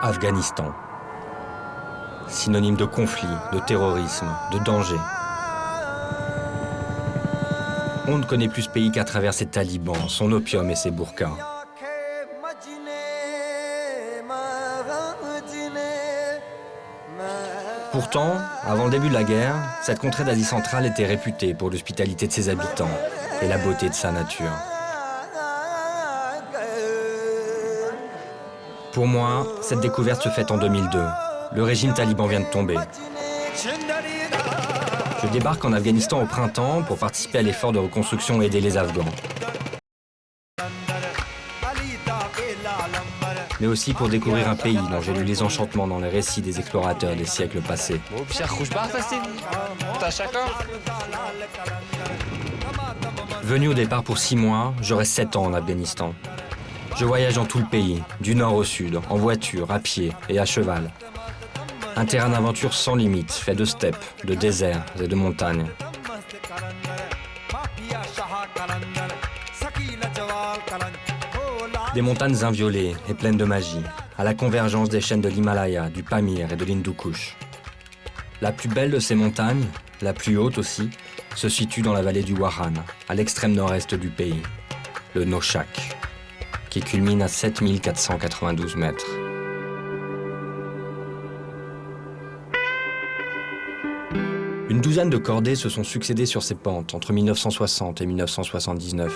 Afghanistan. Synonyme de conflit, de terrorisme, de danger. On ne connaît plus ce pays qu'à travers ses talibans, son opium et ses burkas. Pourtant, avant le début de la guerre, cette contrée d'Asie centrale était réputée pour l'hospitalité de ses habitants et la beauté de sa nature. Pour moi, cette découverte se fait en 2002. Le régime taliban vient de tomber. Je débarque en Afghanistan au printemps pour participer à l'effort de reconstruction et aider les Afghans. Mais aussi pour découvrir un pays dont j'ai lu les enchantements dans les récits des explorateurs des siècles passés. Venu au départ pour 6 mois, je reste 7 ans en Afghanistan. Je voyage dans tout le pays, du nord au sud, en voiture, à pied et à cheval. Un terrain d'aventure sans limite, fait de steppes, de déserts et de montagnes. Des montagnes inviolées et pleines de magie, à la convergence des chaînes de l'Himalaya, du Pamir et de l'Hindu Kush. La plus belle de ces montagnes, la plus haute aussi, se situe dans la vallée du Waran, à l'extrême nord-est du pays, le Noshak, qui culmine à 7492 mètres. Une douzaine de cordées se sont succédées sur ces pentes entre 1960 et 1979,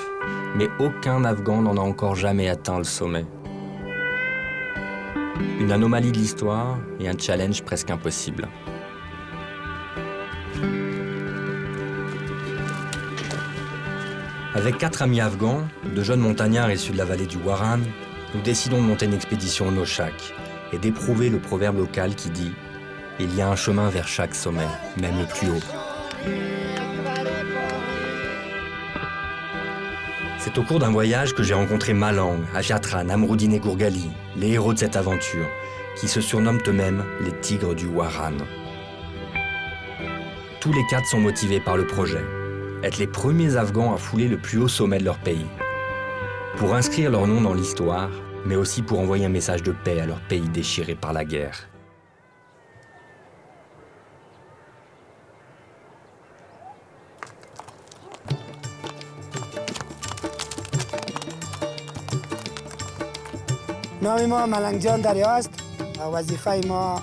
mais aucun Afghan n'en a encore jamais atteint le sommet. Une anomalie de l'histoire et un challenge presque impossible. Avec 4 amis afghans, de jeunes montagnards issus de la vallée du Waran, nous décidons de monter une expédition au Noshak et d'éprouver le proverbe local qui dit « Il y a un chemin vers chaque sommet, même le plus haut ». C'est au cours d'un voyage que j'ai rencontré Malang, Afiatran, Amroudine et Gourgali, les héros de cette aventure, qui se surnomment eux-mêmes les tigres du Waran. Tous les 4 sont motivés par le projet, être les premiers Afghans à fouler le plus haut sommet de leur pays. Pour inscrire leur nom dans l'histoire, mais aussi pour envoyer un message de paix à leur pays déchiré par la guerre. نام ما ملنگ جان دریا است. وظیفه ما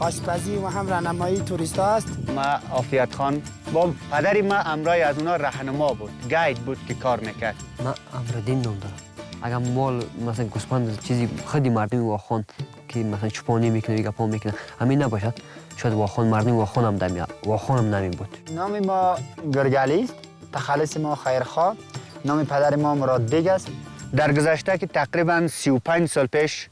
آشپزی و هم راهنمایی توریست است. ما عافیت خان با پدری ما امرای از اونا راهنما بود، گاید بود که کار میکرد. ما امردین نام دارم. اگر مال مثلا گوسفند چیزی خیلی مردمی واخوان که مثلا چوپانی میکنه یا گپا میکنه همین نباشد شاید واخوان مردمی واخوان هم دمی واخوان هم نمی بود. نام ما گرگالی است. تخلص ما خیرخواه. نام پدر ما مراد بیگ است. در گذشته که تقریبا 35 سال پیش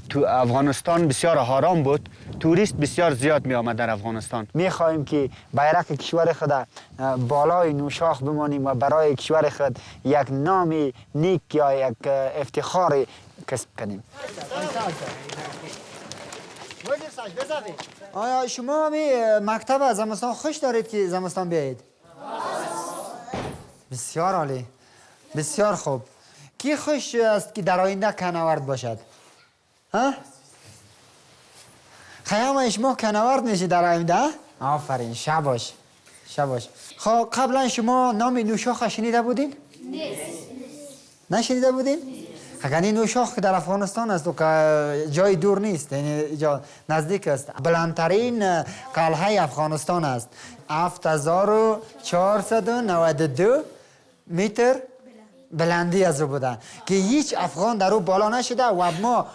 تو افغانستان بسیار حرام بود، توریست بسیار زیاد می آمد در افغانستان. می خواهیم که بیرق کشور خود بالای نوشاخ بمانیم و برای کشور خود یک نام نیک یا یک افتخار کسب کنیم. آیا شما مکتب زمستان خوش دارید که زمستان بیایید؟ بسیار عالی، بسیار خوب. کی خوش است که در آینده کناورد باشد؟ ها؟ خیام شما کناورد میشی در آینده؟ آفرین، شاباش شاباش. خب قبلا شما نام نوشاخ شنیده بودین؟ نشنیده بودین؟ یعنی نوشاخ در افغانستان است و که جای دور نیست، یعنی جا نزدیک است. بلندترین قلعه افغانستان است. 7492 متر بلندی از او بوده که هیچ افغان در او بالا نشده و ما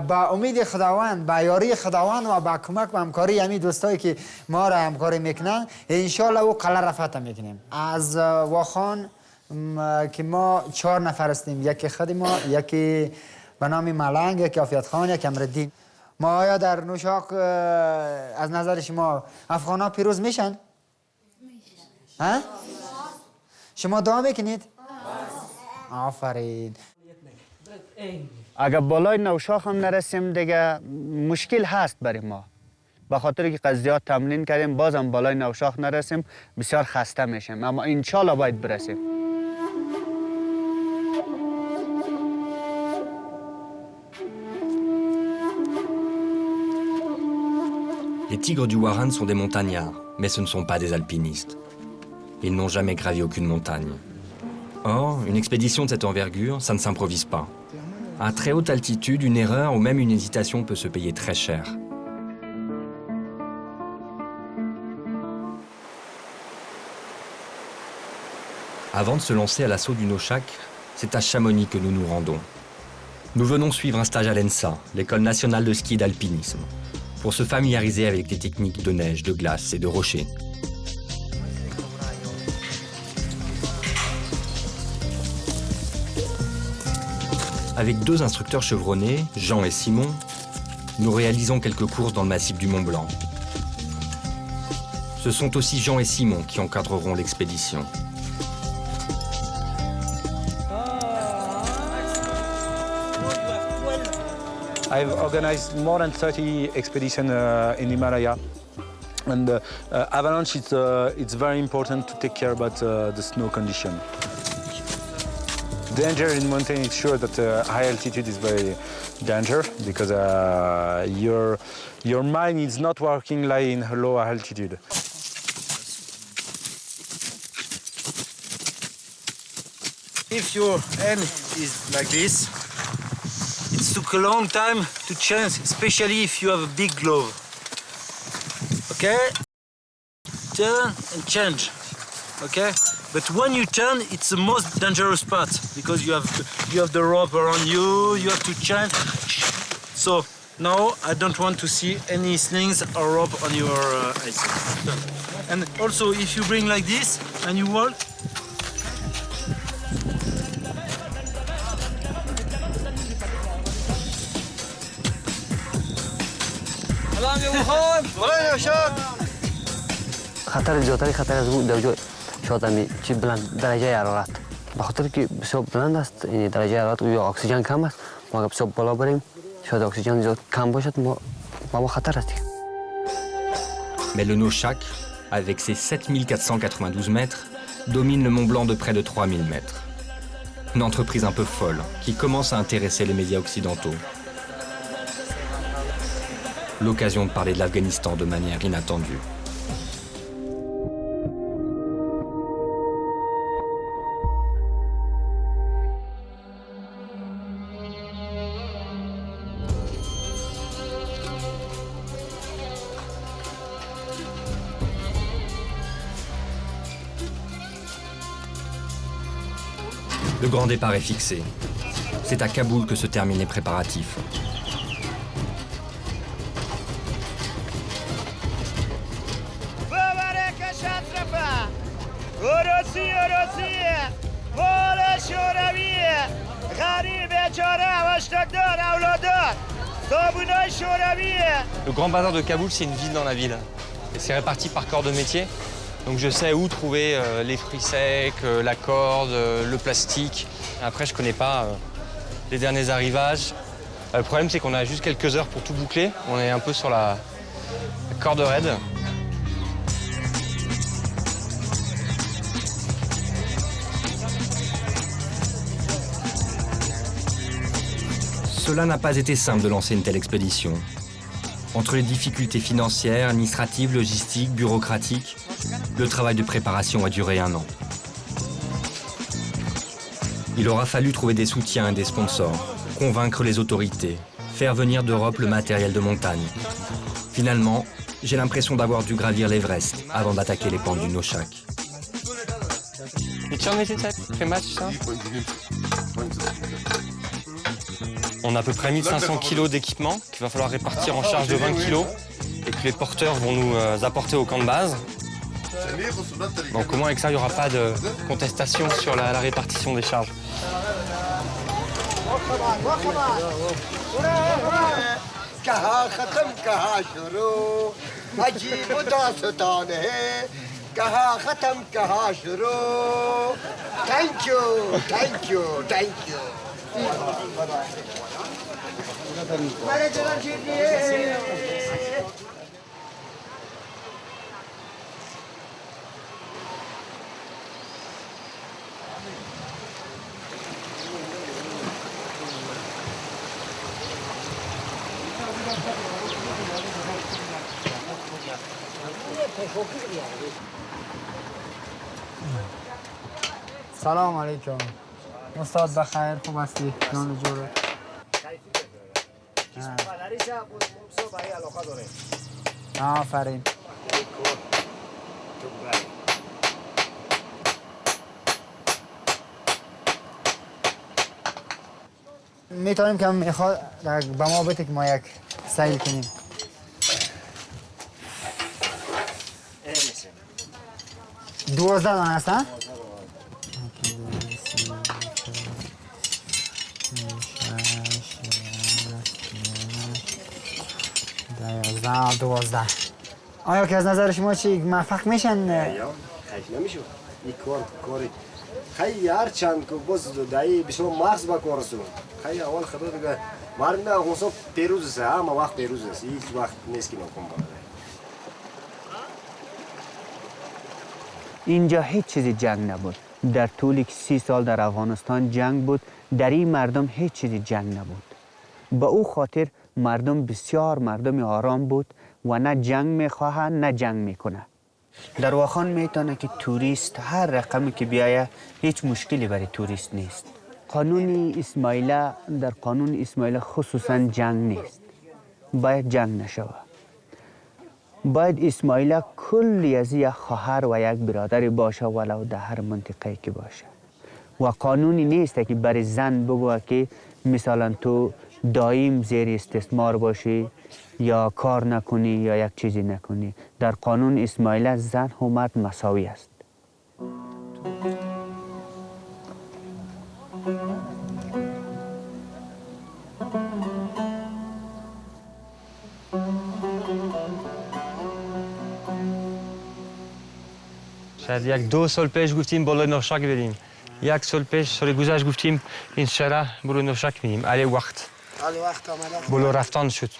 با امید خداوند، با یاری خداوند و با کمک و همکاری همین دوستایی که ما را همکاری میکنن انشالله او قلعه را فتح میکنیم. از واخان که ما 4 نفر هستیم، یکی خود ما، یکی به نام ملنگ، یکی عافیت خان، یکی امردین. ما آیا در نوشاق از نظر شما افغان ها پیروز میشن؟ ها؟ شما دعا میکنید؟ آفرین. اگر بالای نوشاخ هم نرسیم دیگه مشکل هست برای ما، به خاطر که قضیات تمرین کردیم بازم بالای نوشاخ نرسیم بسیار خسته میشیم، اما انشالله باید برسیم. Les tigres du Waran sont des montagnards, mais ce ne sont pas des alpinistes. Ils n'ont jamais gravi aucune montagne. Or, une expédition de cette envergure, ça ne s'improvise pas. À très haute altitude, une erreur ou même une hésitation peut se payer très cher. Avant de se lancer à l'assaut du Noshak, c'est à Chamonix que nous nous rendons. Nous venons suivre un stage à l'ENSA, l'école nationale de ski et d'alpinisme, pour se familiariser avec les techniques de neige, de glace et de rochers. Avec 2 instructeurs chevronnés, Jean et Simon, nous réalisons quelques courses dans le massif du Mont Blanc. Ce sont aussi Jean et Simon qui encadreront l'expédition. I've organized more than 30 expeditions in Himalaya. And avalanche, it's very important to take care about the snow condition. Danger in mountain, it's sure that high altitude is very dangerous because your mind is not working like in low altitude. If your hand is like this, it took a long time to change, especially if you have a big glove. Okay? Turn and change. Okay? But when you turn, it's the most dangerous part because you have the rope around you, you have to change. So now I don't want to see any slings or rope on your ice. And also if you bring like this and you walk, خطر زیادتری خطر از او در جای شاید همی چی بلند درجه حرارت به خاطر که بسیار بلند است این درجه حرارت و یا اکسیژن کم است ما اگر بسیار بالا بریم شاید اکسیژن زیاد کم باشد ما خطر است. Mais le Noshak, avec ses 7492 mètres, domine le Mont Blanc de près de 3000 mètres. Une entreprise un peu folle qui commence à intéresser les médias occidentaux. L'occasion de parler de l'Afghanistan de manière inattendue. Le grand départ est fixé. C'est à Kaboul que se terminent les préparatifs. Le Grand Bazar de Kaboul, c'est une ville dans la ville. Et c'est réparti par corps de métier. Donc je sais où trouver les fruits secs, la corde, le plastique. Après, je connais pas les derniers arrivages. Le problème, c'est qu'on a juste quelques heures pour tout boucler. On est un peu sur la corde raide. Cela n'a pas été simple de lancer une telle expédition. Entre les difficultés financières, administratives, logistiques, bureaucratiques, le travail de préparation a duré 1 an. Il aura fallu trouver des soutiens et des sponsors, convaincre les autorités, faire venir d'Europe le matériel de montagne. Finalement, j'ai l'impression d'avoir dû gravir l'Everest avant d'attaquer les pentes du Noshak. On a à peu près 1500 kilos d'équipement qu'il va falloir répartir en charge de 20 kilos et que les porteurs vont nous apporter au camp de base. Donc au moins avec ça, il n'y aura pas de contestation sur la répartition des charges. Thank you, thank you, thank you. سلام علیکم. استاد بخیر، خوب هستی؟ جان جوره. آفرین. میتونیم که میخواد به ما بده که ما یک سیل کنیم. دوازده دانه هستن؟ دوازده. آیا که از نظر شما چی موفق میشن؟ خیلی نمیشه. این کاری خیلی هر چند که باز دایی بسیار مغز با کارسون. خیلی اول خدا دیگه مرد نه خونسا پیروز است. همه وقت پیروز است. هیچ وقت نیست که نکن باید. اینجا هیچ چیزی جنگ نبود. در طول 30 سال در افغانستان جنگ بود. در این مردم هیچ چیزی جنگ نبود. با او خاطر مردم بسیار مردم آرام بود و نه جنگ میخواه نه جنگ میکنه. در واخان میتونه که توریست هر رقمی که بیایه هیچ مشکلی برای توریست نیست. قانون اسماعیل در قانون اسماعیل خصوصا جنگ نیست. باید جنگ نشوه. باید اسماعیل کلی از یک خواهر و یک برادر باشه ولو در هر منطقه که باشه. و قانونی نیست که برای زن بگوه که مثلا تو دائم زیر استثمار باشی یا کار نکنی یا یک چیزی نکنی. در قانون اسماعیل زن و مرد مساوی است. شاید یک دو سال پیش گفتیم بالای نوشاک بریم. یک سال پیش سال گذشته گفتیم این شهر برو نوشاک بریم. علی وقت بالا رفتن شد.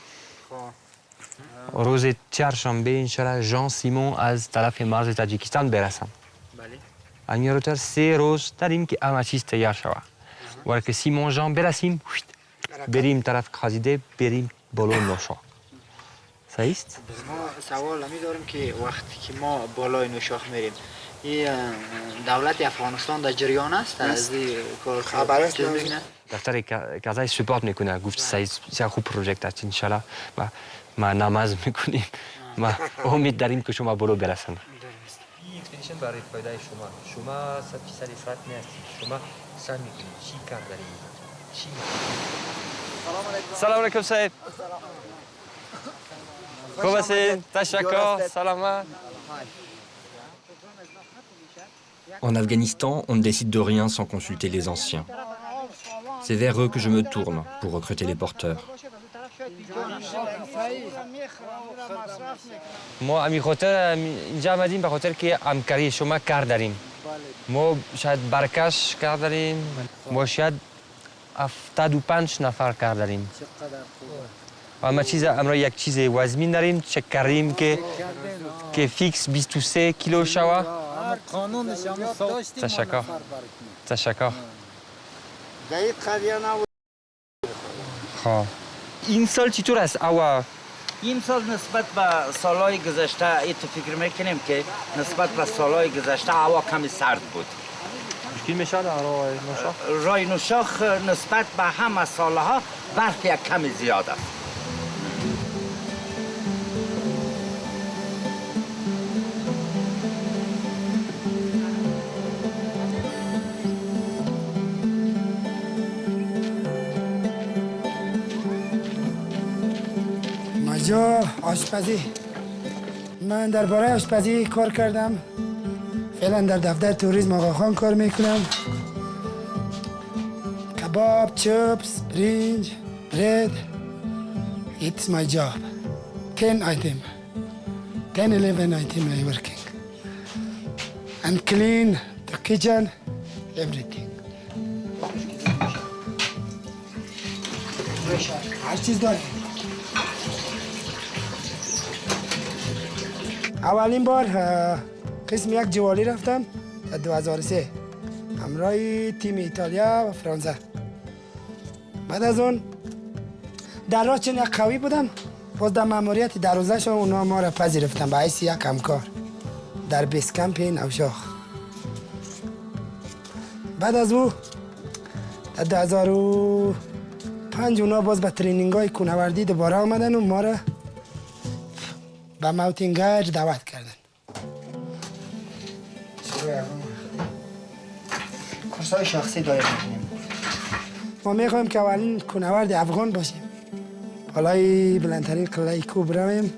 روز چهارشنبه این شهر ژان سیمون از طرف مرز تاجیکستان برسم. همین روتر 3 روز داریم که همه چیز تیار شود. ولی که سیمون ژان برسیم بریم طرف خازیده بریم بالا نوشاک. صحیح است؟ ما سوال همی داریم که وقتی که ما بالای نوشاخ میریم این دولت افغانستان در جریان است از این کار خبر است دفتر کازای سپورت میکنه گفت سعی خوب پروژکت است انشالله و ما نماز میکنیم ما امید داریم که شما بالا برسن. این اکسپدیشن برای فایده شما 100% افراد نیستید. شما سعی میکنید چی کار دارید؟ چی؟ سلام علیکم صاحب. خوب هستید؟ تشکر. سلامت. En Afghanistan, on ne décide de rien sans consulter les anciens. C'est vers eux que je me tourne pour recruter les porteurs. ما امی خاطر اینجا آمدیم به خاطر که همکاری شما کار داریم. ما شاید برکش کار داریم. ما شاید 75 نفر کار داریم. همه چیز امروز یک چیز وزمین داریم چک کردیم که فیکس 23 کیلو شود. تشکر. تشکر. خب این سال چطور است اوا؟ این سال نسبت به سالهای گذشته ای تو فکر میکنیم که نسبت به سالهای گذشته هوا کمی سرد بود. مشکل میشه در رای نوشاخ نسبت به همه سالها برف یک کمی زیاد است. جا آشپزی. من درباره آشپزی کار کردم. فعلا در دفتر توریسم آقاخان کار میکنم. کباب، چپس، برنج، برد. It's my job. 10 items. 10, 11 items I working. And clean the kitchen, everything. هر چیز داریم. اولین بار قسم یک جوالی رفتم در 2003 همراه تیم ایتالیا و فرانسه. بعد از اون در راه چون یک قوی بودم باز در ماموریت در روزش اونا ما را پذیرفتن به حیث یک همکار در بیس کمپ نوشاخ. بعد از او در 2005 اونا باز به ترینینگ های کوهنوردی دوباره آمدن و ما را به ماونتینگرج دعوت کردن. کورس های شخصی دایر میکنیم. ما میخوایم که اولین کوهنورد افغان باشیم. بالای بلندترین قلعه کوه برویم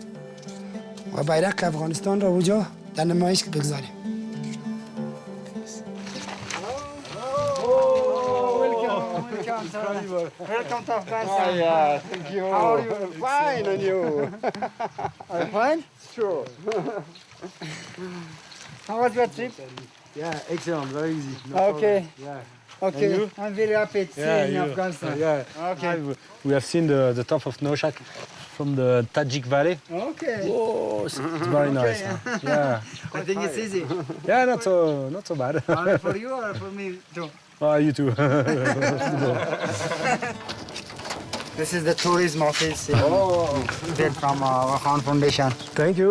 و بیرق افغانستان را اونجا در نمایش بگذاریم. Welcome to Afghanistan. Yeah, thank you. How are you? Fine, and you? Are you fine? Sure. How was your trip? Yeah, excellent, very easy. Okay. Yeah. Okay. I'm very happy to see you in Afghanistan. Yeah. Okay. We have seen the top of Noshak from the Tajik Valley. Okay. Oh, it's very nice. Yeah. I think it's easy. Yeah, not so bad. Only for you or for me too? You too. This is the tourism office built from Khan Foundation. Thank you.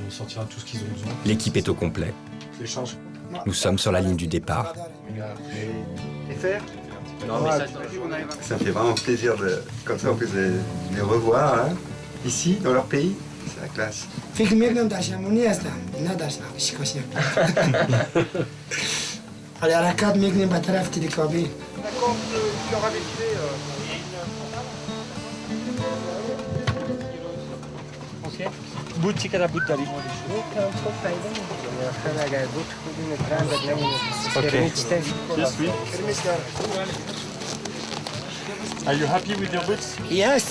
On sortira tout ce qu'ils ont besoin. L'équipe est au complet. Nous sommes sur la ligne du départ. Ça fait vraiment plaisir de, comme ça, en plus de les revoir hein, ici, dans leur pays. C'est la classe. فکر میکنم در شمونی هستم نه در شکاشی. ولی حرکت میکنیم به طرف تیلیکابی. بود چی کده بود داری؟ Okay. Yes, oui. Are you happy with your boots? Yes.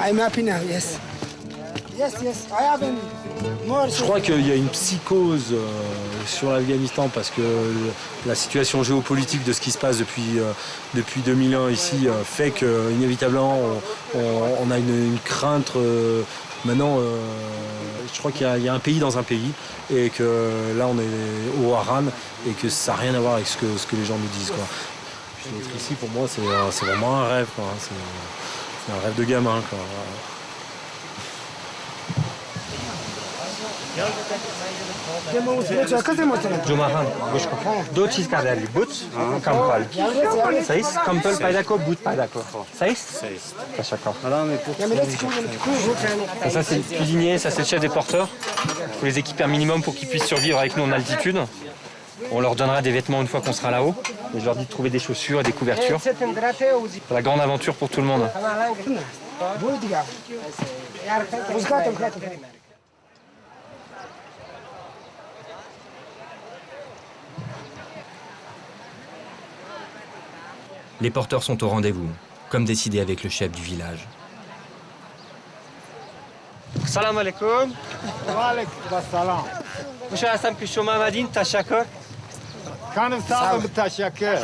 I'm happy now, yes. Yes, yes. I haven't more. Je crois qu'il y a une psychose sur l'Afghanistan parce que la situation géopolitique de ce qui se passe depuis 2001 ici fait qu'inévitablement on a une crainte. Maintenant, je crois qu'il y a un pays dans un pays et que là on est au Haran et que ça n'a rien à voir avec ce que les gens nous disent. Quoi. Puis d'être ici pour moi c'est vraiment un rêve. Quoi. C'est un rêve de gamin. Quoi. جمعه گوش کن دو چیز کرده علی بوت کمپل صحیح کمپل پیدا کن بوت پیدا کن صحیح تشکر ça c'est le cuisinier, ça c'est le chef des porteurs. Il faut les équiper un minimum pour qu'ils puissent survivre avec nous en altitude. On leur donnera des vêtements une fois qu'on sera là-haut. Et je leur dis de trouver des chaussures et des couvertures. C'est la grande aventure pour tout le monde. Les porteurs sont au rendez-vous, comme décidé avec le chef du village. Salam alaikum. Wa alaikum salam. خوشحال هستم که شما آمدین. تشکر. خانم صاحب تشکر.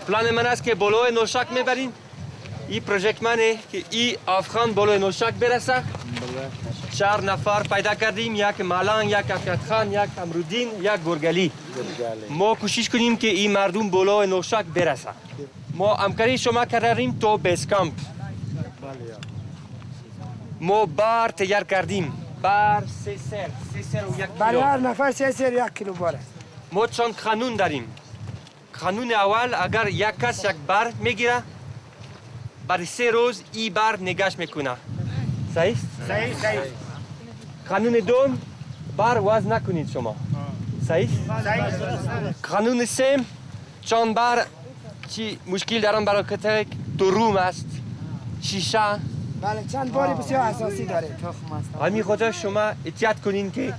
پلان من است که بالای نوشاک میبرین. این پروژکت منه که این افغان بالای نوشاک برسه. 4 نفر پیدا کردیم، یک مالان، یک افیت خان، یک امرودین، یک گرگلی. ما کوشش کنیم که این مردم بالای نوشاک برسه. ما همکاری شما کردیم تو بیس کامپ. ما بار تیار کردیم. بار 3 سر و 1 کیلو. برای هر نفر 3 سر 1 کیلو باره. ما چند قانون داریم. قانون اول اگر یک کس یک بار میگیره برای 3 روز این بار نگاش میکنه. صحیح؟ صحیح. قانون دوم بار وزن نکنید شما. صحیح؟ قانون سوم چند بار چی مشکل دارم برای کتک تو روم است. شیشه. بله چند باری بسیار اساسی داره. همین خاطر شما احتیاط کنین که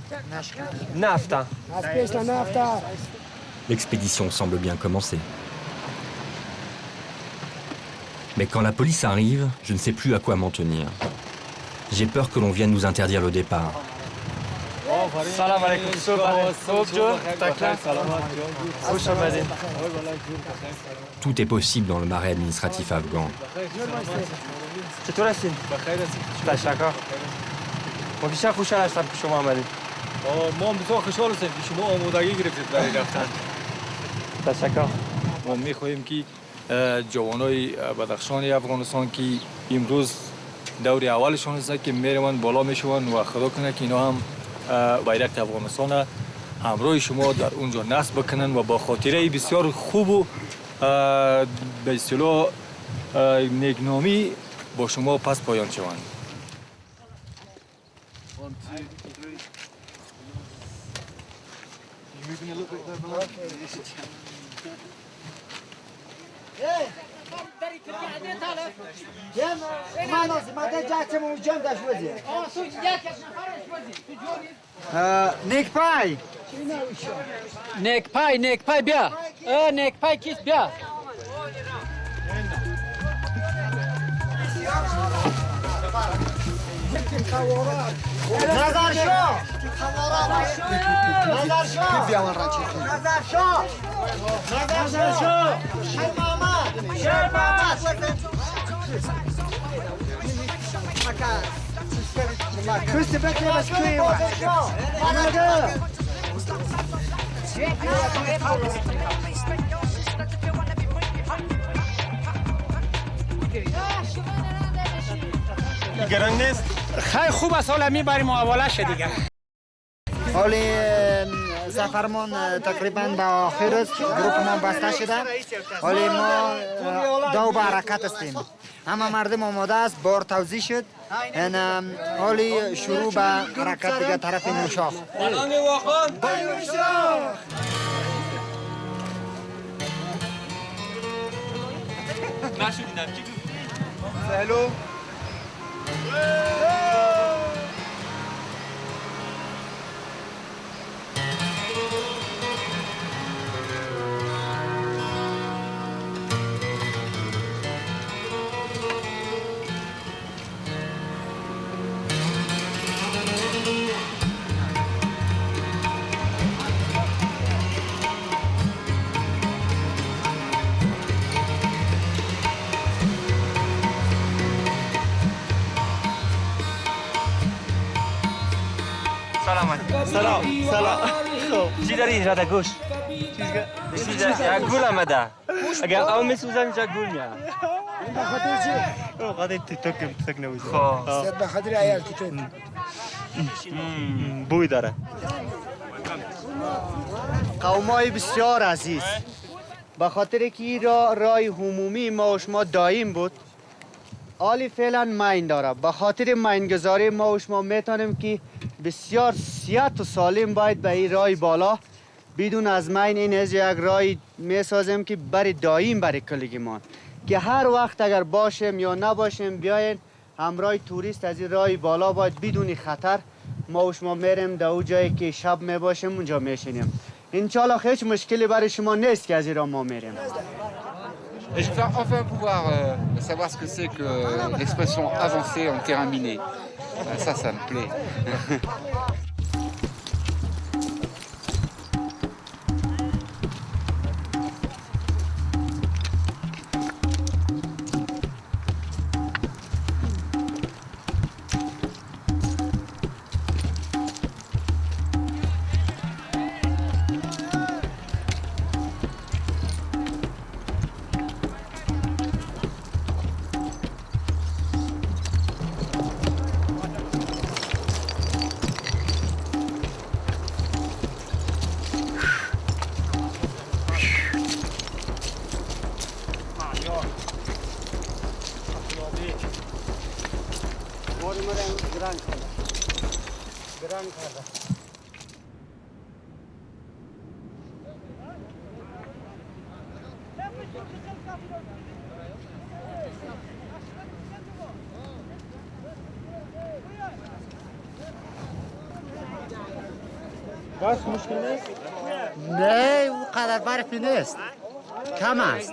نفته. از پیش تا نفته. L'expédition semble bien commencer. Mais quand la police arrive, je ne sais plus à quoi m'en tenir. J'ai peur que l'on vienne nous interdire le départ. سلام علیکم. صبح خوب جون. خوش آمدید. Tout est possible dans le marais administratif afghan. چطور هستین؟ بخیر هستید. تشکر. ما بیشتر خوشحال هستم که شما آمدید. ما هم بسیار خوشحال هستیم که شما آمادگی گرفتید برای رفتن. تشکر. ما می‌خواهیم که جوانای بدخشان افغانستان که امروز دور اولشون است که میروند بالا میشوند و خدا کنه که اینا هم بیرق افغانستان همراه شما در اونجا نصب بکنن و با خاطره بسیار خوب و به اصطلاح نیکنامی با شما پس پایان شوند. نیکپای نیکپای بیا. نیکپای کیست بیا. نظر شو گران نیست؟ خیلی خوب است حالا میبریم محاوله شه دیگه. حالی سفرمان تقریبا به آخر است. گروپمان بسته شده. حالی ما دو به حرکت هستیم. همه مردم آماده است. بار توزیع شد. حالی شروع به حرکت دیگه طرف نوشاخ. سلام. سلام. چی داری رد گوش؟ گول آمده. اگر آو میسوزم اینجا گول میاد. خاطر تک نویزه. به خاطر عیال که بوی داره. قومای بسیار عزیز، به خاطر که این رای عمومی ما و شما دایم بود، حالی فعلا ماین داره. به خاطر ماینگذاری ما و شما میتونیم که بسیار صحت و سالم باید به این رای بالا بدون از ماین این از یک رای میسازیم که برای دایم برای کلگیمان که هر وقت اگر باشیم یا نباشیم بیاین همراه توریست از این رای بالا باید بدون خطر ما و شما میریم در اون جایی که شب میباشیم اونجا میشینیم. انشالله هیچ مشکلی برای شما نیست که از این راه ما میریم. Et je vais enfin pouvoir savoir ce que c'est que l'expression avancer en terrain miné. Ça me plaît. بس مشکل نیست؟ نه او قدر برفی نیست، کم است.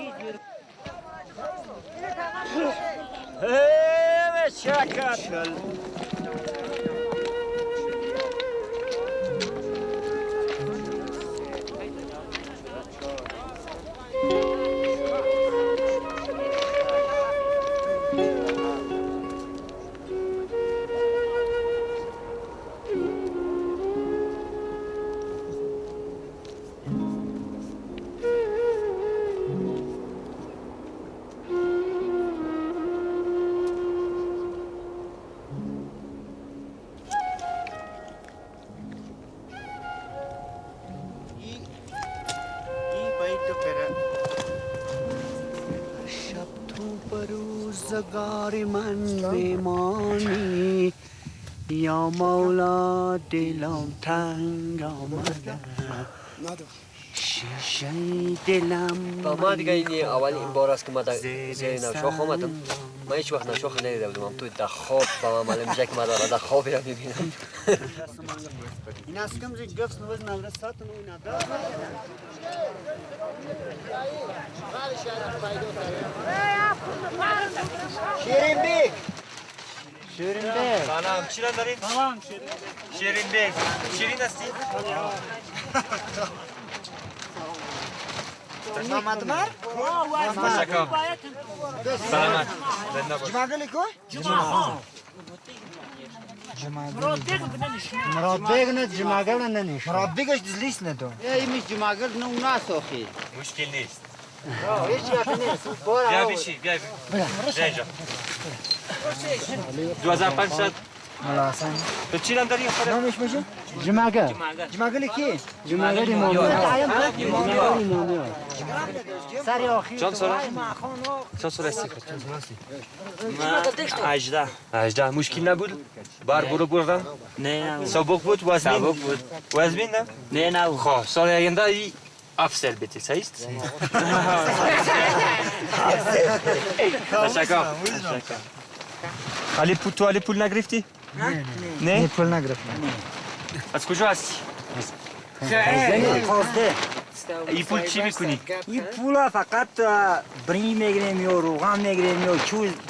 روزگار من میمانی یا مولا دلم تنگ آمده شیشه دلم با من دیگه این اولین بار است که من در زیر نوشاخ آمدم. من هیچ وقت نوشاخ ندیده بودم. تو در خواب با من معلوم میشه که من در خوابی را میبینم. این است که میشه گفت نوز نورستات نوی ندارد. شیرین بیگ شیرین بیگ سلام چی را دارین؟ تمام شیرین بیگ شیرین هستی؟ نامد مر؟ تشکر سلامت جماغلی کو؟ مراد بیگ نه جماغل ننیش مراد بیگش دلیست ندو ای میش جماغل نه ناسوخی مشکل نیست هیچ یکی نیست بیا بشی بیا اینجا 2500 ملا حسن تو چی هم داری؟ نامش میشه؟ جماغل جماغلی کی؟ جماغل ایمامیار سری آخیر چند سال؟ چند سال هستی؟ من 18 مشکل نبود؟ بار برو بردن؟ نه سبک بود؟ وزمین نه؟ نه خواه سال آینده ای افسر بیتی سایست؟ تشکر علی پول نگرفتی؟ نه؟ پول نگرفتم از کجا هستی؟ خواسته این پول چی میکنی؟ این پولا فقط برنج میگیریم یا روغن میگیریم یا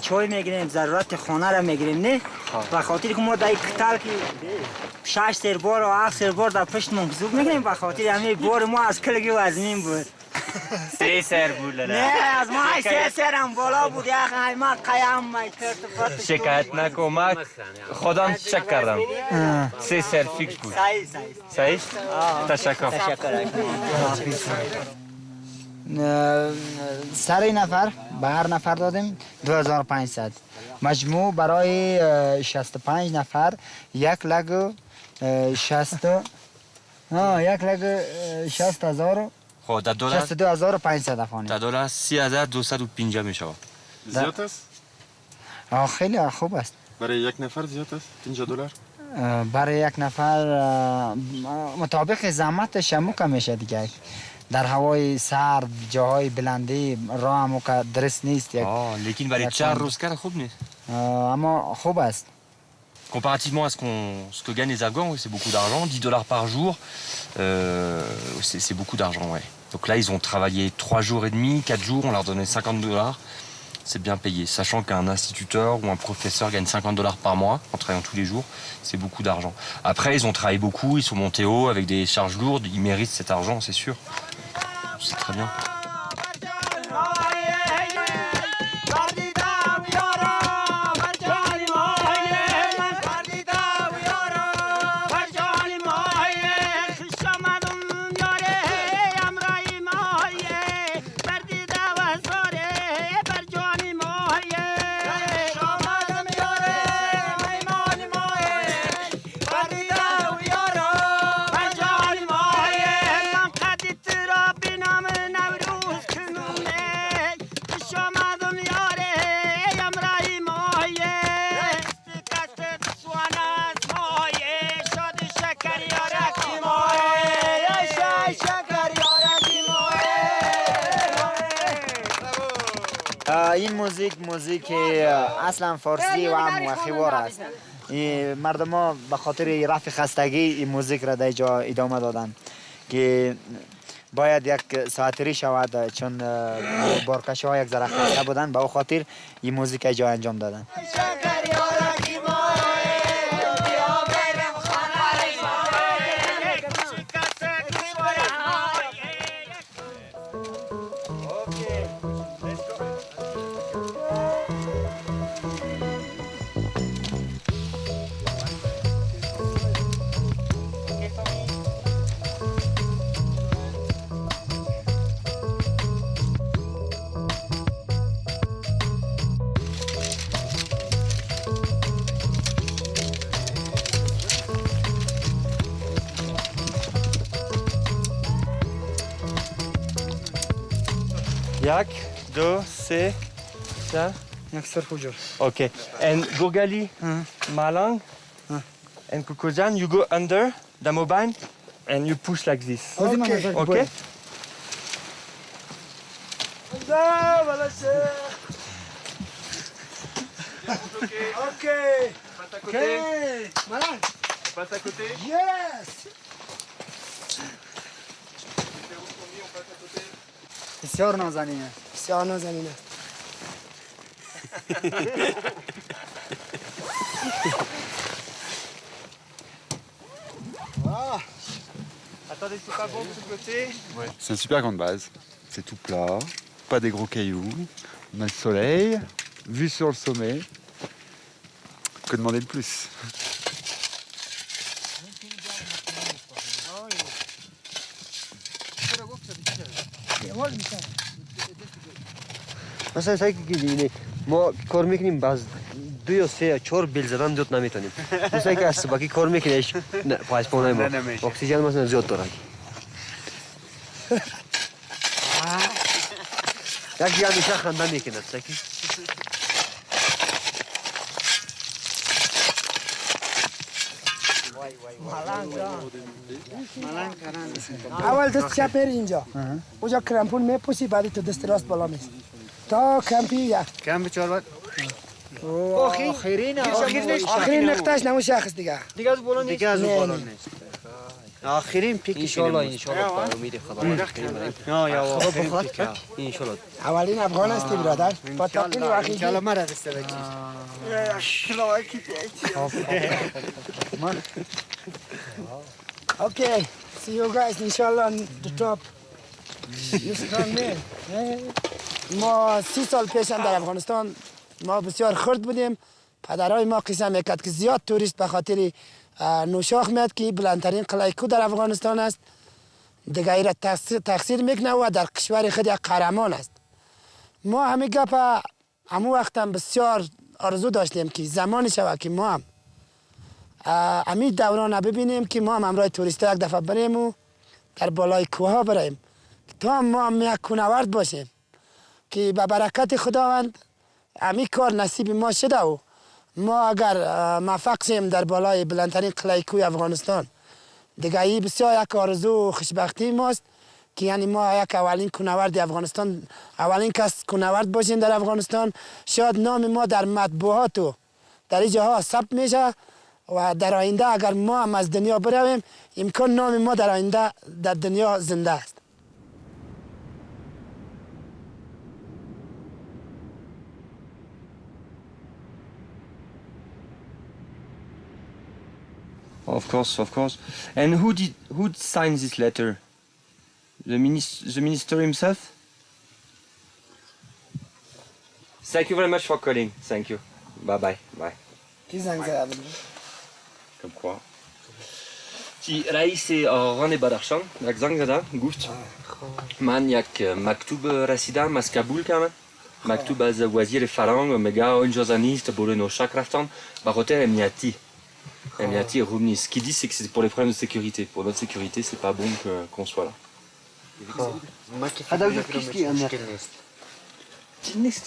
چای میگیریم ضرورت خانه را میگیریم نه و خاطر که ما در این کتل که 6 سربار و 7 سربار در پشت منکزوب میگیریم و خاطر همه بار ما از کلگی وزنیم بود 3 سر بود نه از ما 3 سرم بالا بود یا خیلی ما قیم شکایت نکن من خودم چک کردم 3 سر فیکس بود صحیح؟ تشکر سر نفر به هر نفر دادیم 2500 مجموع برای 65 نفر 1 لگ 60,000 خب در دلار 62,500 افغانی در دلار 3250 میشه زیاد است؟ خیلی خوب است برای یک نفر زیاد است؟ 50 دلار؟ برای یک نفر مطابق زحمتش هم کم میشه دیگه در هوای سرد جاهای بلندی راه هم که درست نیست لیکن برای 4 روز کار خوب نیست اما خوب است comparativement à ce que gagnent les Afghans, oui, c'est beaucoup d'argent, 10 dollars par jour, c'est beaucoup d'argent, ouais. Donc là, ils ont travaillé 3 jours et demi, 4 jours, on leur donnait 50 dollars, c'est bien payé. Sachant qu'un instituteur ou un professeur gagne 50 dollars par mois, en travaillant tous les jours, c'est beaucoup d'argent. Après, ils ont travaillé beaucoup, ils sont montés haut avec des charges lourdes, ils méritent cet argent, c'est sûr. C'est très bien. این موزیک اصلا فارسی و هم خوار است مردم ها به خاطر رفع خستگی این موزیک را در جا ادامه دادن که باید یک ساعتری شود چون بارکش ها یک ذره خسته بودن به خاطر این موزیک جا انجام دادن یک، دو، سه، چهار، Yaksar Hujur. Okay. And Gurgali, Malang, and Kokojan, you go under the mobile and you push like this. Okay. Okay? Okay. Okay. Malang. Passe à côté. Yes. بسیار نازنین است. بسیار نازنین است. Attendez, c'est pas bon de ce côté? C'est une super grande base. C'est tout plat, pas des gros cailloux. On a le soleil, vue sur le sommet. Que demander de plus? مثلا سعی که ما کار میکنیم باز 2 یا 3 یا 4 بیل زدن زیاد نمیتونیم. مثلا که از صبحی کار میکنه پایش پونه ما اکسیژن مثلا زیاد داره. یکی همیشه خنده میکنه سعی. اول دست چپ میری اینجا. اونجا کرامپون میپوشی بعد تو دست راست بالا میسی. تا کمپی یک. کمپ 4 بار. آخرین نقطهش نمو شخص دیگه. دیگه از بالا نیست. دیگه از بالا نیست. آخرین پیک ان شاء الله با امید خدا میریم. یا آخرین پیک ان شاء الله. اولین افغان هستی برادر. با تاکل واقعی. ان شاء الله مرا دست بچی. Okay, see you guys inshallah on the top. You strong man. ما 30 سال پیش هم در افغانستان ما بسیار خرد بودیم. پدرای ما قصه میکرد که زیاد توریست به خاطر نوشاخ میاد که بلندترین قلعه کو در افغانستان است. دیگه ایره تقصیر میکنه و در کشور خود یک قهرمان است. ما همه گپ همون وقت هم بسیار آرزو داشتیم که زمانی شود که ما هم امی دوران ببینیم که ما هم همراه توریستا یک دفعه بریم و در بالای کوه بریم تا ما هم یک کوهنورد باشیم که به برکت خداوند امی کار نصیب ما شده و ما اگر موفق شیم در بالای بلندترین قلعه کوه افغانستان دیگه ای بسیار یک آرزو و خوشبختی ماست که یعنی ما یک اولین کوهنورد افغانستان اولین کس کوهنورد باشیم در افغانستان. شاید نام ما در مطبوعات و در این جاها ثبت میشه و در آینده اگر ما هم از دنیا برویم امکان نام ما در آینده در دنیا زنده است. Of course. And who signed this letter? The minister himself? Thank you very much for calling. Thank you. Bye. کی زنگ زده؟ Comme quoi. Si رئيس راني بدخشان ياك زنگ زدم گفت من یک مکتوب رسیدم از کابل کامن مکتوب از وزیر فرهنگ میگه اینجا نیست برای نوشاک رفتن به خاطر امنیتی خوب نیست. qui dit c'est que c'est pour les problèmes de sécurité. Pour notre sécurité c'est pas bon qu'on soit là. هذا وجود كيسكي امنيتي نیست.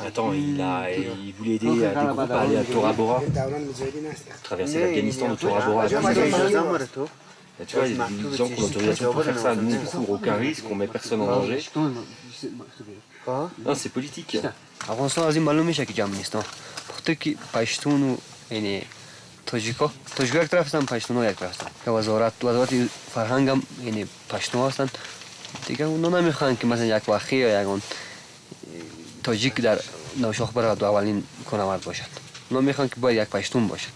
Attends, il voulait aider des groupes à aller à Tora Bora, traverser l'Afghanistan de Tora Bora. Tu vois, il y a des gens qui ont l'autorisation pour faire ça. Nous, on court aucun risque, on met personne en danger. Non, c'est politique. افغانستان از این معلوم میشه که جمع نیست. بخاطر که پشتون و یعنی تاجیکا یک طرف هستن پشتونا یک طرف هستن. که وزارت فرهنگ هم یعنی پشتونا هستن. دیگه اونا نمیخوان که مثلا یک واخی یا یک تاجیک در نوشاخ برود و اولین کوهنورد باشد. اونا میخوان که باید یک پشتون باشد.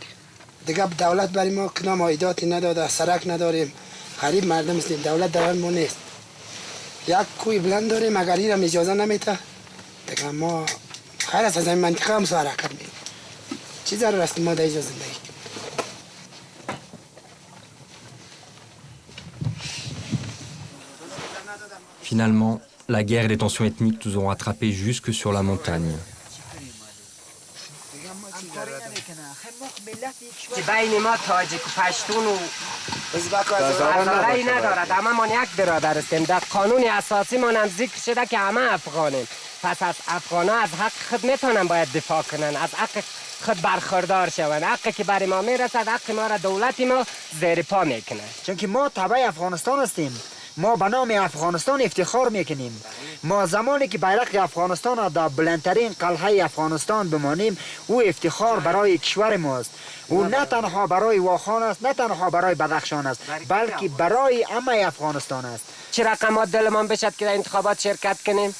دیگه دولت برای ما کدام عایداتی نداده، سرک نداریم، غریب مردم هستیم، دولت در ما نیست. یک کوی بلند داریم اگر اینم اجازه نمیده دیگه ما خیر است از این منطقه هم حرکت میکنیم. چی ضرور است ما در اینجا زندگی کنیم؟ Finalement, la guerre et les tensions ethniques nous ont rattrapés jusque sur la montagne. بین ما تاجیک و پشتون و هزاره ندارد. همه من یک برادر هستیم. در قانون اساسی من هم ذکر شده که همه افغانیم. پس از افغانا از حق خود میتونن باید دفاع کنن، از حق خود برخوردار شوند. حقی که برای ما میرسد، حق ما را دولت ما زیر پا میکنه. چون که ما تبع افغانستان هستیم، ما به نام افغانستان افتخار میکنیم. ما زمانی که بیرق افغانستان را در بلندترین قلعه افغانستان بمانیم، او افتخار برای کشور ماست. او نه تنها برای واخان است، نه تنها برای بدخشان است، بلکه برای همه افغانستان است. چه رقم دلمان بشد که در انتخابات شرکت کنیم؟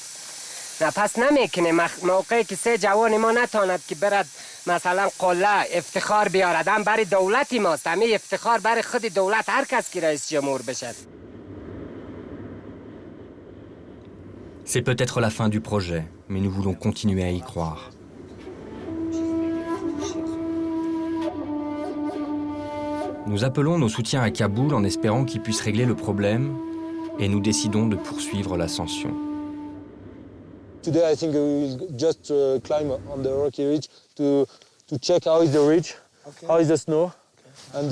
نه، پس نمیکنیم. موقعی که 3 جوان ما نتاند که برد مثلا قله افتخار بیارد، هم برای دولتی ماست، همه افتخار برای خود دولت، هر کس که رئیس جمهور بشد. C'est peut-être la fin du projet, mais nous voulons continuer à y croire. Nous appelons nos soutiens à Kaboul en espérant qu'ils puissent régler le problème et nous décidons de poursuivre l'ascension. Today I think we will just climb on the rocky ridge to check how is the ridge, how is the snow, and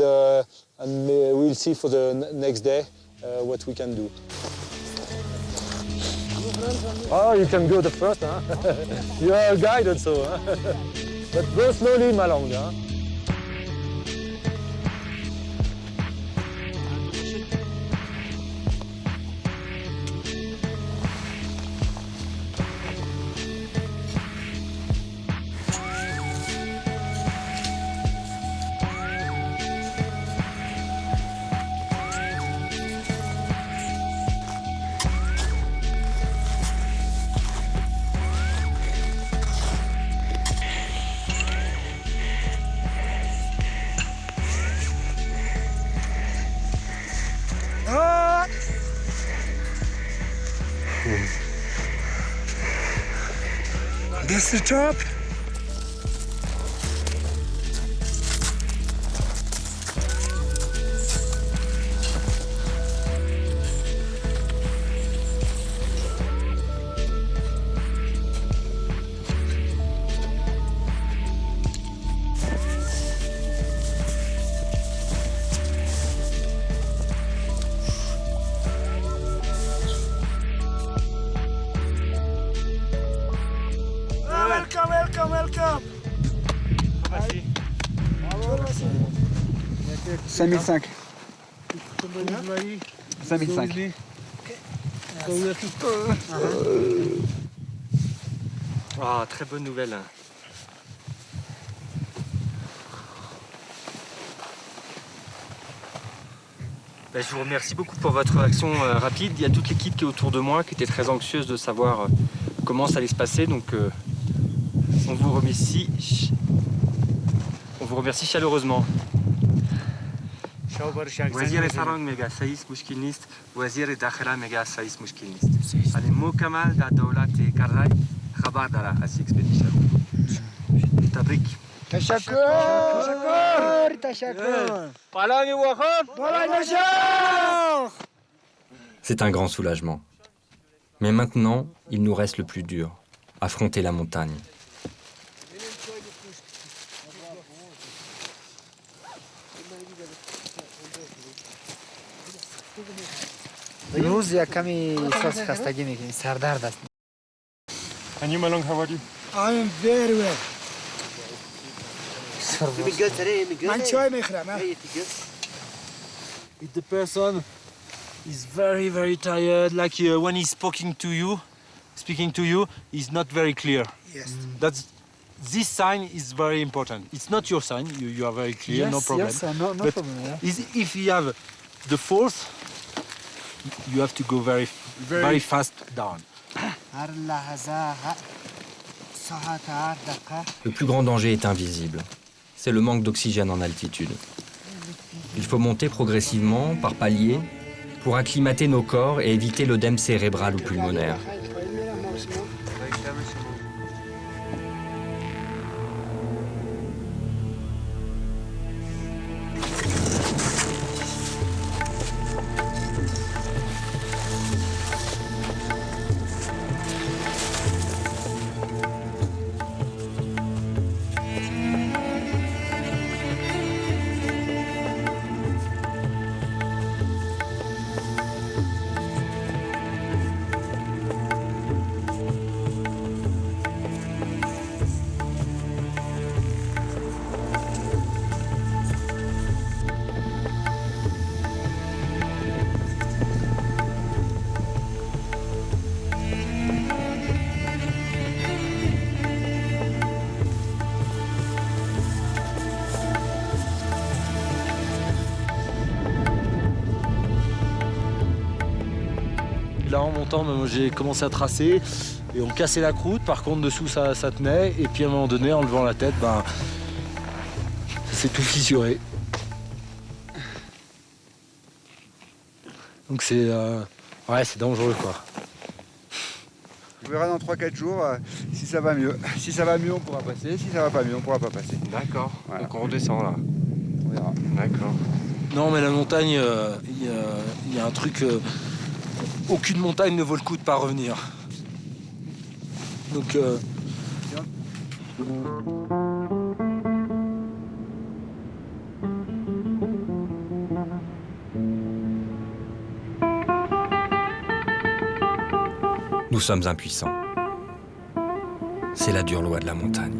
we'll see for the next day what we can do. Oh, you can go the first, huh? You are a guide also, huh? But go slowly, Malong, huh? This is the top. Welcome. 5005. 5005. Ah, très bonne nouvelle. Ben, je vous remercie beaucoup pour votre réaction rapide. Il y a toute l'équipe qui est autour de moi qui était très anxieuse de savoir comment ça allait se passer. Donc on vous remercie chaleureusement. وزیر سران میگه سعیس مشکل نیست، وزیر داخله میگه سعیس مشکل نیست. ولی مکمل در دولت کرای خبر داره از اکسپدیشن. تبریک. تشکر. C'est un grand soulagement. Mais maintenant, il nous reste le plus dur, affronter la montagne. روز یک کمی احساس خستگی میکنی، سردرد است. And you, Malong, how are you? I am very well. من چای میخورم. If the person is very, very tired, like when he's speaking to you, he's not very clear. Yes. This sign is very important. It's not your sign, you are very clear, Yes, no problem. yes, no But problem, yeah. if you have the fourth, you have to go very fast down. Le plus grand danger est invisible. C'est le manque d'oxygène en altitude. Il faut monter progressivement, par paliers, pour acclimater nos corps et éviter l'œdème cérébral ou pulmonaire. Là, en montant, j'ai commencé à tracer et on cassait la croûte. Par contre, dessous, ça tenait. Et puis, à un moment donné, en levant la tête, c'est tout fissuré. Donc, c'est dangereux, quoi. On verra dans 3-4 jours si ça va mieux. Si ça va mieux, on pourra passer. Si ça va pas mieux, on pourra pas passer. D'accord. Voilà. Donc on redescend là. On verra. D'accord. Non, mais la montagne, il y a un truc... aucune montagne ne vaut le coup de pas revenir. Donc... Nous sommes impuissants. C'est la dure loi de la montagne.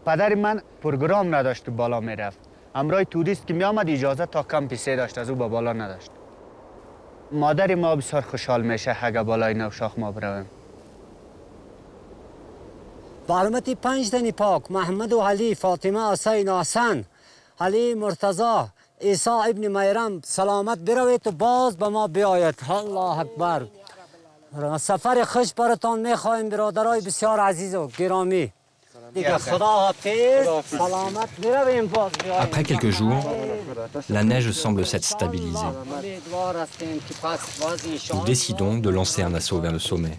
پدر من پروگرام نداشت تو بالا میرفت. همراه توریست که میامد اجازه تا کمپ 3 داشت، از او با بالا نداشت. مادر ما بسیار خوشحال میشه اگه بالای نوشاخ ما برویم. برمتی 5 تن پاک محمد و علی، فاطمه، حسین، حسن، علی، مرتضی، عیسی ابن میرم سلامت بروید و باز به ما بیاید. الله اکبر. سفر خوش براتان میخواهیم برادرای بسیار عزیز و گرامی. Après quelques jours, la neige semble s'être stabilisée. Nous décidons de lancer un assaut vers le sommet.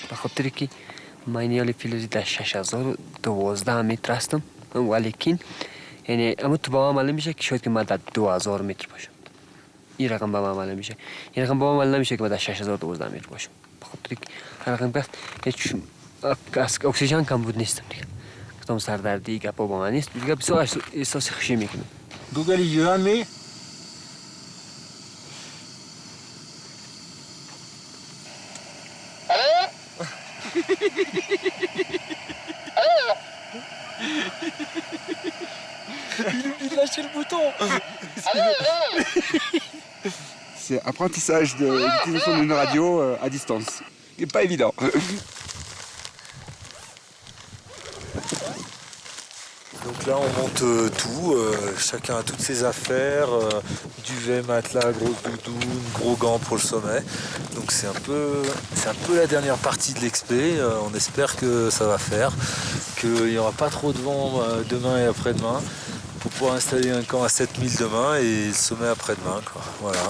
به خاطر که من یالی فیلوزی در 6012 متر هستم، ولیکن یعنی اما تو با من عمل میشه که شاید که من در 2000 متر باشم. این رقم با من عمل میشه. این رقم با من عمل نمیشه که من در 6012 متر باشم. به خاطر که هر رقم وقت هیچ اکسیژن کم بود نیستم دیگه. گفتم سردردی گپا با من نیست. دیگه بسیار احساس خوشی میکنم. Google, you heard me? Il lâchait le bouton. C'est apprentissage de l'utilisation d'une radio à distance. C'est pas évident. Donc là on monte tout, chacun a toutes ses affaires, duvet, matelas, grosse doudoune, gros gants pour le sommet. Donc c'est un peu la dernière partie de l'expé, on espère que ça va faire, qu'il n'y aura pas trop de vent demain et après-demain pour pouvoir installer un camp à 7000 demain et le sommet après-demain, quoi. Voilà.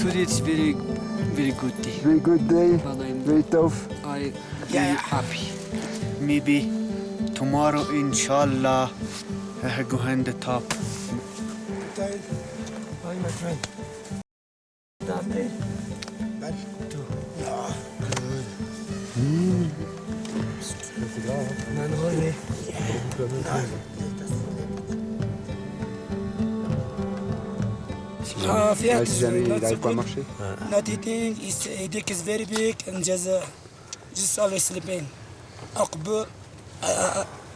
Today it's very good day. Very good day, very tough. I very happy. Maybe tomorrow inshallah I go on the top. Hi my friend. Ouais, si jamais il n'arrive pas à marcher. Not eating, his dick is very big and just always sleeping.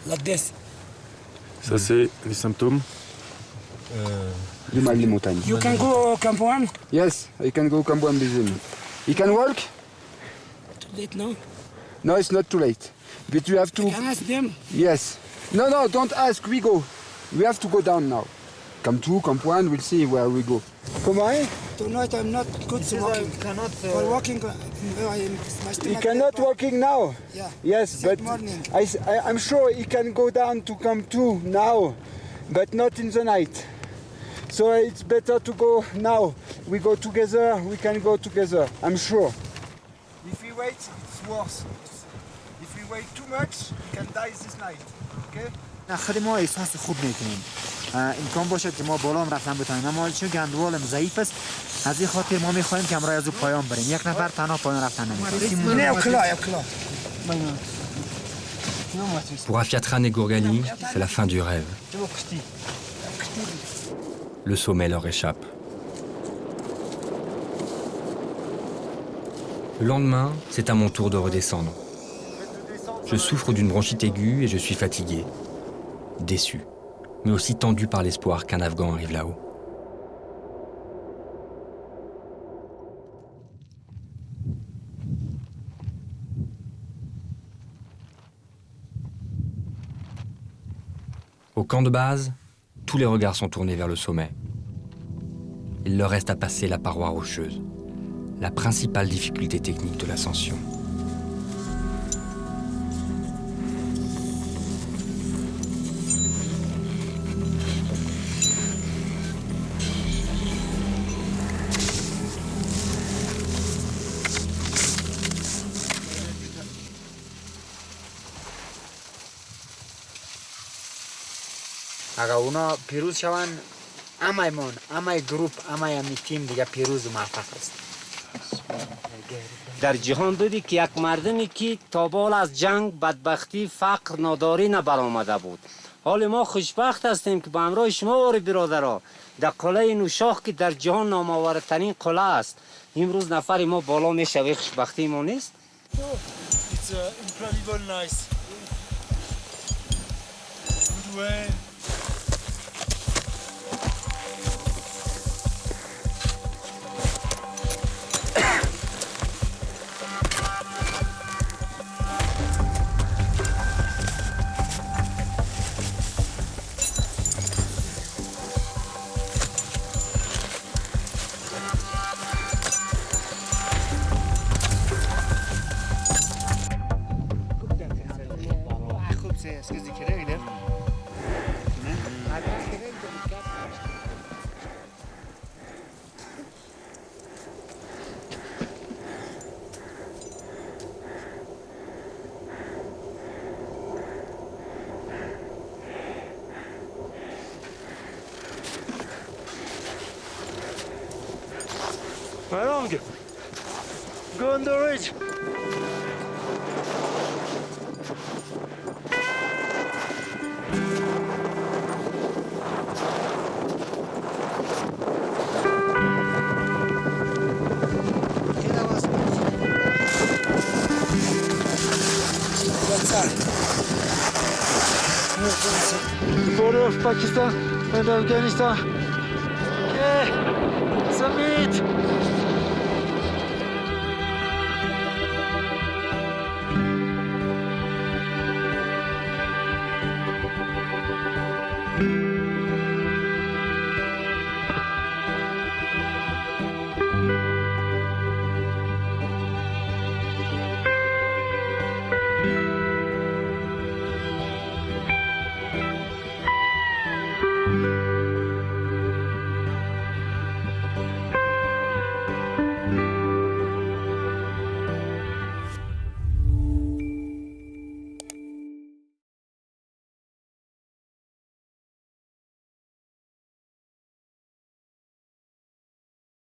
Like this. Ça, c'est les symptômes. du mal des montagnes. You can go Campuan? Yes, I can go Campuan with him. He can walk? Too late now. No, it's not too late. But you have to... I can ask them. Yes. No, don't ask, we go. We have to go down now. Come 2, come 1, we'll see where we go. Comment? Tonight I'm not good to walking. For walking, my He stomach... cannot walking now. Yeah. Yes, but morning. I'm sure he can go down to come 2 now, but not in the night. So it's better to go now. We go together, we can go together, I'm sure. If we wait, it's worse. If we wait too much, we can die this night. Okay? نه خود ما احساس خوب میکنیم امکان باشد که ما بالا هم رفتن بتانیم اما چون گندوالم ضعیف است از این خاطر ما میخواهیم که امروز از او پایان بریم یک نفر تنها پایان رفتن نمیتونه Pour Afiatran et Gourgali, c'est la fin du rêve. Le sommet leur échappe. Le lendemain, c'est à mon tour de redescendre. Je souffre d'une bronchite aiguë et je suis fatigué, déçu, mais aussi tendu par l'espoir qu'un Afghan arrive là-haut. Au camp de base, tous les regards sont tournés vers le sommet. Il leur reste à passer la paroi rocheuse, la principale difficulté technique de l'ascension. اگر اونا پیروز شوند امایمان امای گروپ امای تیم دیگه پیروز و موفق است. در جهان دیدی که یک مردمی که تا بال از جنگ بدبختی فقر ناداری نبرآمده بود. حال ما خوشبخت هستیم که به همراه شما برادرها در قلعه نوشاخ که در جهان نامآورترین قلعه است امروز نفر ما بالا میشوه. خوشبختی ما نیست؟ It's incredible nice. Good way. Along. Go on the ridge. The border of Pakistan and Afghanistan. Okay, submit.